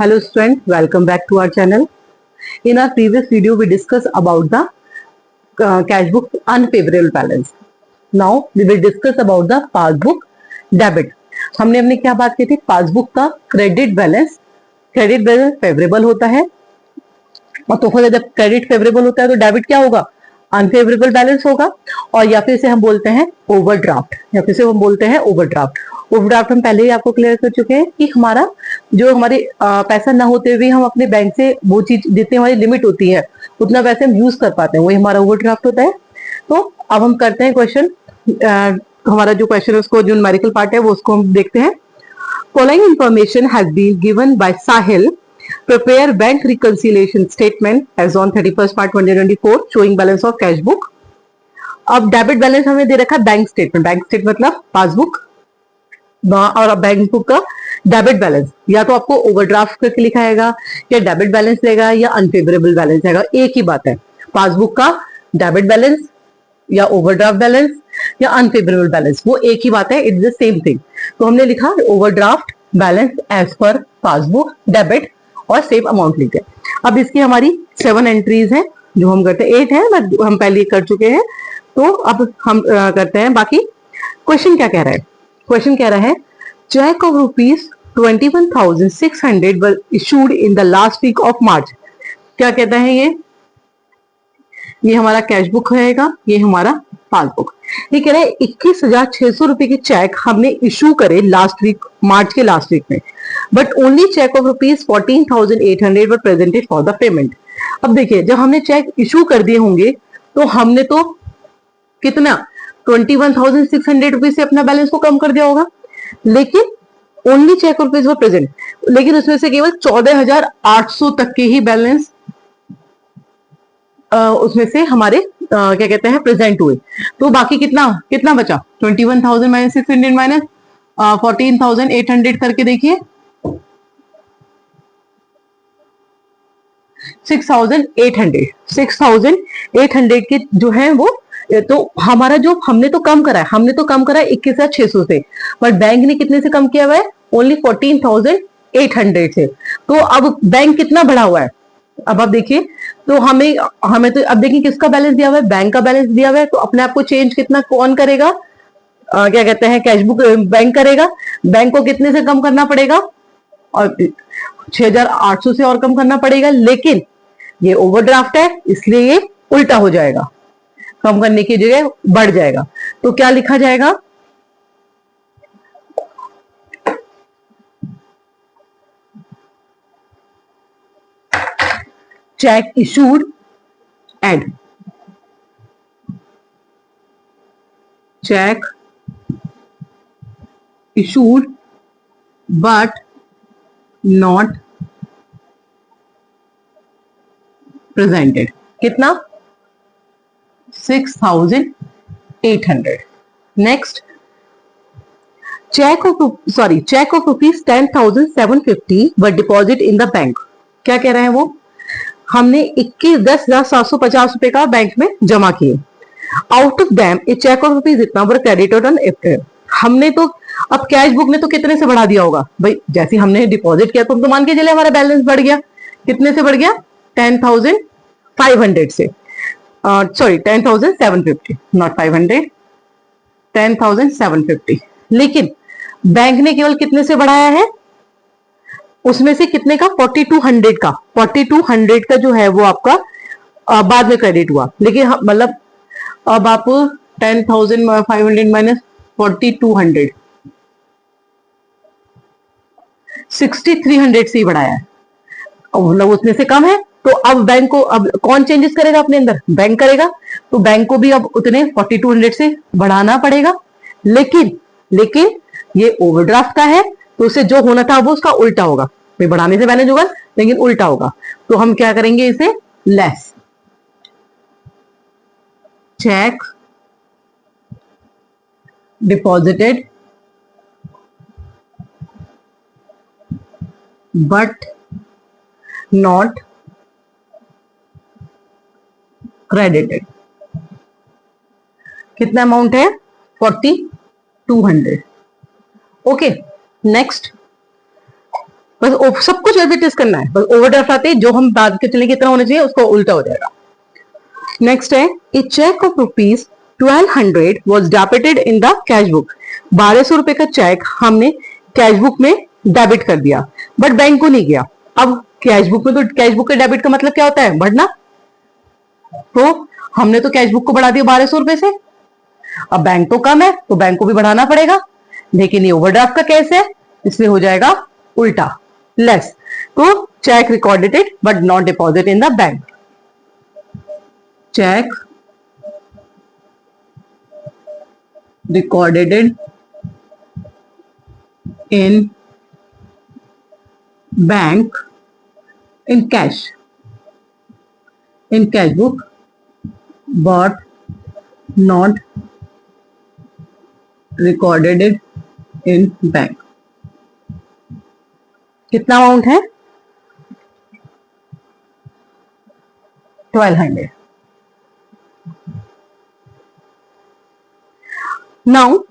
Hello students, welcome back to our channel. In our previous video, we discussed about the cash book unfavorable balance. Now we will discuss about the passbook debit. हमने अपने क्या बात की थी? Passbook का credit balance favourable होता है और तो फिर जब क्रेडिट फेवरेबल होता है तो डेबिट क्या होगा? अनफेवरेबल बैलेंस होगा। और या फिर से हम बोलते हैं ओवरड्राफ्ट, ओवरड्राफ्ट हम पहले ही आपको क्लियर कर चुके हैं कि हमारा जो हमारे पैसा ना होते हुए हम अपने बैंक से वो चीज जितनी हमारी लिमिट होती है उतना पैसे हम यूज कर पाते हैं, वही हमारा ओवरड्राफ्ट होता है। तो अब हम करते हैं क्वेश्चन। हमारा जो क्वेश्चन है उसको जो न्यूमेरिकल पार्ट है वो उसको हम देखते हैं। Following information has been given by Sahil. Prepare bank reconciliation statement as on 31st March 2024 showing balance of cash book. अब डेबिट बैलेंस हमें दे रखा है बैंक स्टेटमेंट मतलब पासबुक, और बैंक बुक का डेबिट बैलेंस या तो आपको ओवरड्राफ्ट करके लिखाएगा या डेबिट बैलेंस लेगा या अनफेवरेबल बैलेंस आएगा, एक ही बात है। पासबुक का डेबिट बैलेंस या ओवरड्राफ्ट बैलेंस या अनफेवरेबल बैलेंस वो एक ही बात है, इट्स द सेम थिंग। तो हमने लिखा overdraft balance as per passbook debit और सेम अमाउंट लिखे। अब इसकी हमारी 7 एंट्रीज हैं जो हम करते हैं, 8 है बट हम पहले कर चुके हैं। तो अब हम करते हैं बाकी। क्वेश्चन क्या कह रहा है? क्वेश्चन कह रहा है cheque of ₹21,600 were issued in the last week of March. क्या कहता है ये हमारा कैश बुक रहेगा, ये हमारा पासबुक। ये कह रहा है 21,600 रुपए के चेक हमने इशू करे लास्ट वीक, मार्च के लास्ट वीक में, but only cheque of ₹14,800 were presented for the payment. अब देखिए जब हमने चेक इशू कर दिए होंगे तो हमने तो कितना 21,600 रुपीज से अपना बैलेंस को कम कर दिया होगा, लेकिन only cheque of rupees were present, लेकिन उसमें से केवल 14,800 तक के ही बैलेंस उसमें से हमारे क्या कहते हैं प्रेजेंट हुए। तो बाकी कितना कितना बचा? 21,000 माइनस 600 माइनस 14,800 करके देखिए 6,800 के जो है वो, तो हमारा जो हमने तो कम करा है 21,600 से, बट बैंक ने कितने से कम किया हुआ है? ओनली 14,800 से। तो अब बैंक कितना बढ़ा हुआ है? अब आप देखिए तो हमें तो अब देखिए किसका बैलेंस दिया हुआ है? बैंक का बैलेंस दिया हुआ है। तो अपने आप को चेंज कितना कौन करेगा? क्या कहते हैं कैश बुक बैंक करेगा। बैंक को कितने से कम करना पड़ेगा? और 6,800 से और कम करना पड़ेगा, लेकिन ये ओवरड्राफ्ट है इसलिए ये उल्टा हो जाएगा, कम करने की जगह बढ़ जाएगा। तो क्या लिखा जाएगा? Cheque issued and cheque issued but not presented. कितना? 6,800। Next cheque of ₹10,750 were deposit in the bank. क्या कह रहे हैं वो? हमने 10,750 रुपए का बैंक में जमा किए। Out of them a cheque of rupees इतना वर क्रेडिटेड ऑन एप्रिल। हमने तो अब कैश बुक ने तो कितने से बढ़ा दिया होगा भाई? जैसे हमने डिपॉजिट किया तो मान के चले हमारा बैलेंस बढ़ गया। कितने से बढ़ गया? 10,500 से, सॉरी 10,750, नॉट 500, 10,750। लेकिन बैंक ने केवल कितने से बढ़ाया है? उसमें से कितने का? 4,200 का जो है वो आपका बाद में क्रेडिट हुआ, लेकिन मतलब अब आप 10,500 माइनस 4,200 6,300 से ही बढ़ाया है, मतलब उसमें से कम है। तो अब बैंक को अब कौन चेंजेस करेगा अपने अंदर? बैंक करेगा। तो बैंक को भी अब उतने 4,200 से बढ़ाना पड़ेगा, लेकिन ये ओवरड्राफ्ट का है तो उसे जो होना था वो उसका उल्टा होगा। भाई बढ़ाने से बैलेंस होगा लेकिन उल्टा होगा, तो हम क्या करेंगे इसे? Less check deposited but not credited. कितना अमाउंट है? 4,200। ओके नेक्स्ट बस सब कुछ एज इट इज करना है, बस ओवरड्राफ्ट आते ही जो हम बात के चले कितना होना चाहिए उसको उल्टा हो जाएगा। नेक्स्ट है a cheque of rupees 1200 was debited in the cash book. 1200 का चेक हमने कैश बुक में डेबिट कर दिया, बट बैंक को नहीं गया। अब कैश बुक में, तो कैश बुक के डेबिट का मतलब क्या होता है, बढ़ना। तो हमने तो कैश बुक को बढ़ा दिया 1200 से, अब बैंक तो कम है तो बैंक को भी बढ़ाना पड़ेगा, लेकिन ये ओवरड्राफ्ट का केस है इसलिए हो जाएगा उल्टा, लेस। तो cheque recorded but not deposit in the bank. Cheque recorded in bank in cash book but not recorded in bank। कितना अमाउंट है, 1200। Now,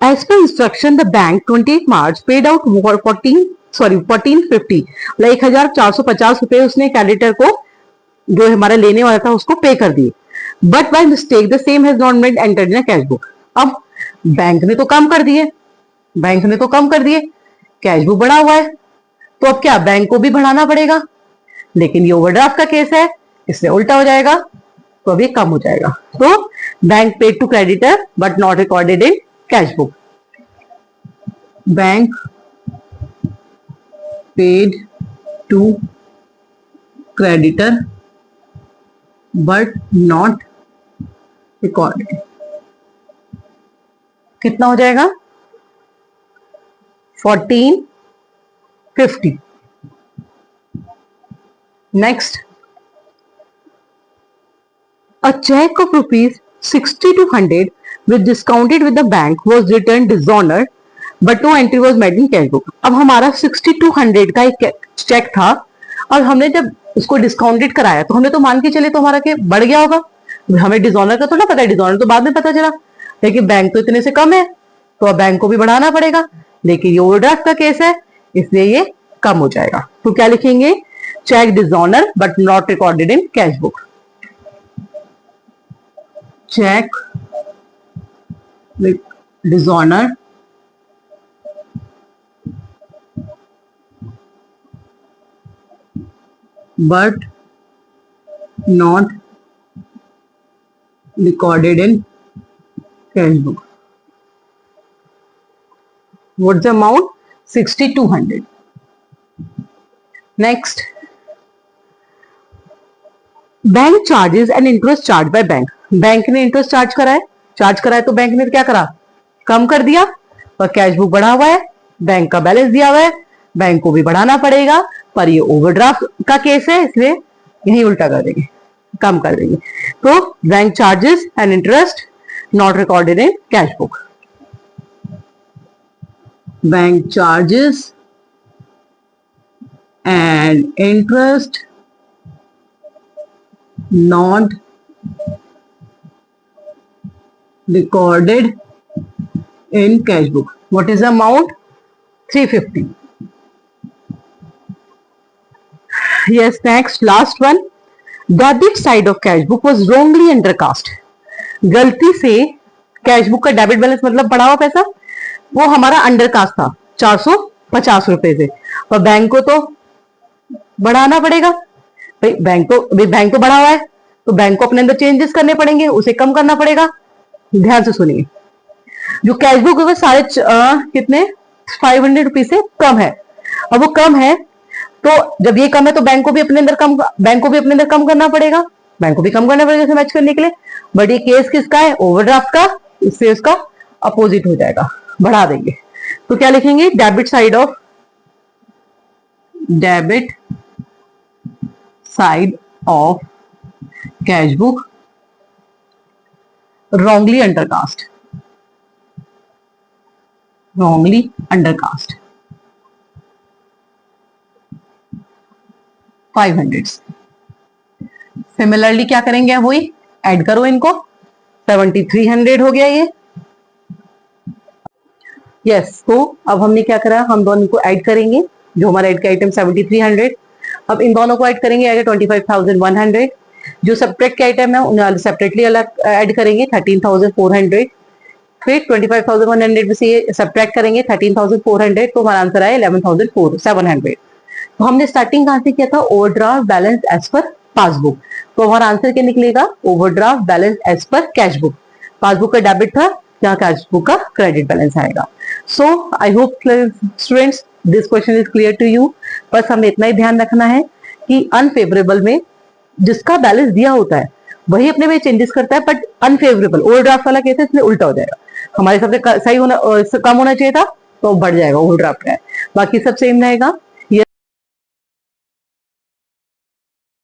as per instruction, the bank 28 March paid out 1450, 1450 रुपए उसने creditor को, जो हमारा लेने वाला था, उसको पे कर दिए। But by mistake the same has not been entered in cash book. अब बैंक ने तो कम कर दिए, कैश बुक बढ़ा हुआ है, तो अब क्या बैंक को भी बढ़ाना पड़ेगा, लेकिन ये ओवरड्राफ्ट का केस है इसलिए उल्टा हो जाएगा, तो अभी कम हो जाएगा। तो bank paid to creditor but not recorded in cash book. Bank paid to creditor but not recorded. कितना हो जाएगा, 1450। Next, a check of rupees 6200 with discounted with the bank was returned dishonored but no entry was made in cash book। अब हमारा 6200 का एक check था और हमने जब उसको डिस्काउंटेड कराया तो हमने तो मान के चले तो हमारा क्या बढ़ गया होगा, हमें डिसऑनर का तो ना पता है, डिसऑनर तो बाद में पता चला, लेकिन बैंक तो इतने से कम है तो अब बैंक को भी बढ़ाना पड़ेगा, लेकिन ये ओवरड्राफ्ट का केस है इसलिए ये कम हो जाएगा। तो क्या लिखेंगे, cheque dishonour but not recorded in cash book. Cheque with dishonor but not recorded in cash book। What's the amount, 6200। next, bank charges and interest charge by bank. Bank ने इंटरेस्ट चार्ज कराया तो bank ने क्या करा, कम कर दिया, और cash book बढ़ा हुआ है, बैंक का बैलेंस दिया हुआ है, बैंक को भी बढ़ाना पड़ेगा, पर ये ओवरड्राफ्ट का केस है इसलिए यही उल्टा कर देंगे, कम कर देंगे। तो bank charges and interest not recorded in cash book. Bank charges and interest not recorded in cash book। What is the amount, 350। yes, next, last one, debit side of cash book was wrongly undercast। गलती से cash book का debit balance मतलब बढ़ा हुआ पैसा वो हमारा undercast था 450 रुपए से, और बैंक को तो बढ़ाना पड़ेगा, भाई बैंक तो बढ़ा हुआ है तो बैंक को अपने अंदर चेंजेस करने पड़ेंगे, उसे कम करना पड़ेगा। ध्यान से सुनिए, जो कैश बुक है वो कितने 500 रुपीज से कम है, अब वो कम है तो जब ये कम है तो बैंक को भी अपने अंदर कम करना पड़ेगा, इसे मैच करने के लिए। बट ये केस किसका है, ओवरड्राफ्ट का, इससे उसका अपोजिट हो जाएगा, बढ़ा देंगे। तो क्या लिखेंगे, debit side of cash book wrongly undercast 500। Similarly क्या करेंगे, वही ऐड करो इनको, 7300 हो गया ये। यस, तो अब हमने क्या करा, हम दोनों को ऐड करेंगे जो हमारा ऐड का आइटम 7300। अब इन दोनों को ऐड करेंगे आएगा 25,100। जो सब्ट्रैक्ट के आइटम है उन्हें सेपरेटली अलग ऐड करेंगे 13,400। फिर 25,100 में से ये सब्ट्रैक्ट करेंगे 13,400, तो हमारा आंसर आया 11,700। तो हमने स्टार्टिंग कहां से किया था, overdraft balance as per passbook. तो हमारा आंसर क्या निकलेगा, overdraft balance as per cash book. Passbook का डेबिट था, जहां कैश बुक का क्रेडिट बैलेंस आएगा। So I hope students this question is clear to you. बस हमें इतना ही ध्यान रखना है कि अनफेवरेबल में जिसका बैलेंस दिया होता है वही अपने में चेंजेस करता है, बट अनफेवरेबल ओवरड्राफ्ट वाला केस है इसमें उल्टा हो जाएगा। हमारे सबसे सही होना कम होना चाहिए था तो बढ़ जाएगा ओवरड्राफ्ट का, बाकी सब सेम रहेगा।